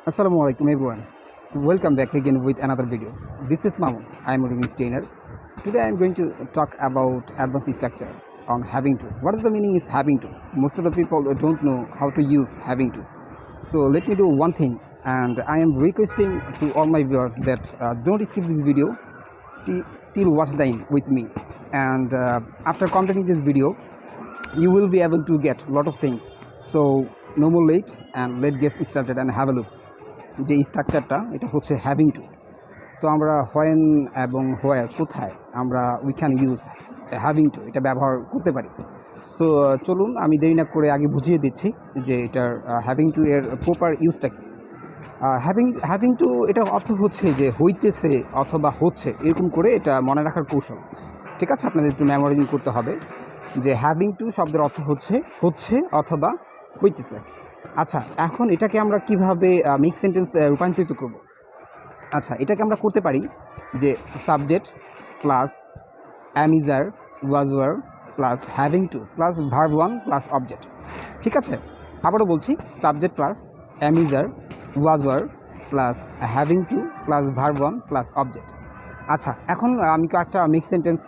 Assalamualaikum everyone. Welcome back again with another video. This is Mamun. I am a English trainer. Today I am going to talk about advanced structure on having to. What is the meaning is having to? Most of the people don't know how to use having to. So let me do one thing, and I am requesting to all my viewers that don't skip this video till watch the end with me. And after completing this video, you will be able to get a lot of things. So no more late, and let's get started and have a look. যে স্ট্রাকচারটা এটা হচ্ছে having to. তো আমরা when এবং where কোথায় আমরা we can use having to এটা ব্যবহার করতে পারি। সো চলুন আমি দেরি না করে আগে বুঝিয়ে দিচ্ছি যে এটার হ্যাভিং টু এর প্রপার ইউজটা কী। হ্যাভিং টু এটার অর্থ হচ্ছে যে হইতেছে অথবা হচ্ছে, এরকম করে এটা মনে রাখার কৌশল। ঠিক আছে, আপনাদের একটু মেমোরাইজিং করতে হবে যে হ্যাভিং টু শব্দের অর্থ হচ্ছে হচ্ছে অথবা হইতেছে। আচ্ছা, এখন এটাকে আমরা কিভাবে মিক্স সেন্টেন্স রূপান্তরিত করব? আচ্ছা, এটাকে আমরা করতে পারি যে subject plus am is are was were plus having to plus verb one plus object. ঠিক আছে, আবারও বলছি, subject plus am is are was were plus having to plus verb one plus object. আচ্ছা, এখন আমি একটা মিক্স সেন্টেন্স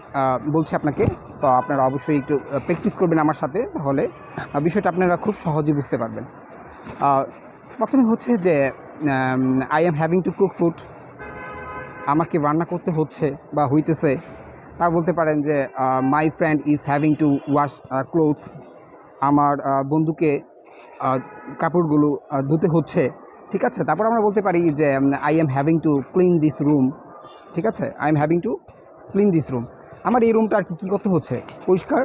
বলছি আপনাকে, তো আপনারা অবশ্যই একটু প্র্যাকটিস করবেন আমার সাথে, তাহলে বিষয়টা আপনারা খুব সহজে বুঝতে পারবেন। প্রথমে হচ্ছে যে I am having to cook food, আমাকে রান্না করতে হচ্ছে বা হইতেছে। তা বলতে পারেন যে my friend is having to wash clothes, আমার বন্ধুকে কাপড়গুলো ধুতে হচ্ছে। ঠিক আছে, তারপর আমরা বলতে পারি যে I am having to clean this room. ঠিক আছে, I am having to clean this room, আমার এই রুমটা আর কি কী করতে হচ্ছে, পরিষ্কার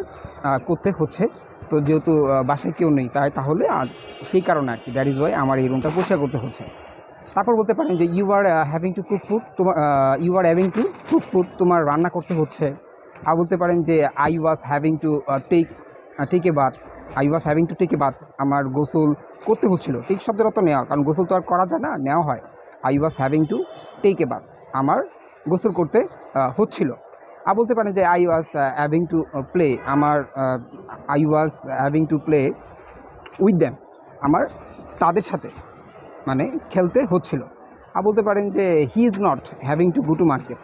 করতে হচ্ছে। তো যেহেতু বাসায় কেউ নেই তাহলে সেই কারণে আর কি, দ্যাট ইজ ওয়াই আমার এই রুমটা পরিষ্কার করতে হচ্ছে। তারপর বলতে পারেন যে you are having to cook food, তোমার you are having to cook food, তোমার রান্না করতে হচ্ছে। আর বলতে পারেন যে I was having to take a bath, I was having to take a bath, আমার গোসল করতে হচ্ছিল। টেক শব্দের অর্থ নেওয়া, কারণ গোসল তো আর করা যায় না, নেওয়া হয়। I was having to take a bath, আমার গোসল করতে হচ্ছিল। আর বলতে পারেন যে I was having to play, আমার I was having to play with them, আমার তাদের সাথে মানে খেলতে হচ্ছিল। আর বলতে পারেন যে he is not having to go to market,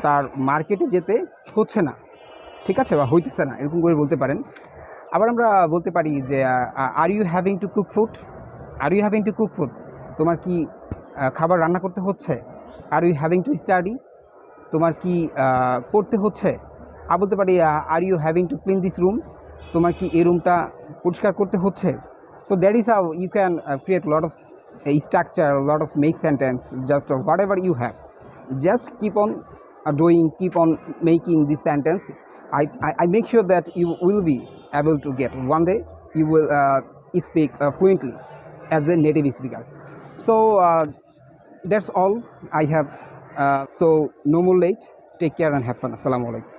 তার মার্কেটে যেতে হচ্ছে না। ঠিক আছে, বা হইতেছে না, এরকম করে বলতে পারেন। আবার আমরা বলতে পারি যে are you having to cook food, are you having to cook food, তোমার কি খাবার রান্না করতে হচ্ছে। Are you having to study, তোমার কি পড়তে হচ্ছে। আর বলতে পারি are you having to clean this room, তোমার কি এই রুমটা পরিষ্কার করতে হচ্ছে। তো that is how you can create lot of structure, a lot of make sentence, just whatever you have, just keep on doing, keep on making this sentence. I make sure that you will be able to get one day you will speak fluently as a native speaker. So that's all I have. So no more late, take care and have fun. Assalamu alaikum.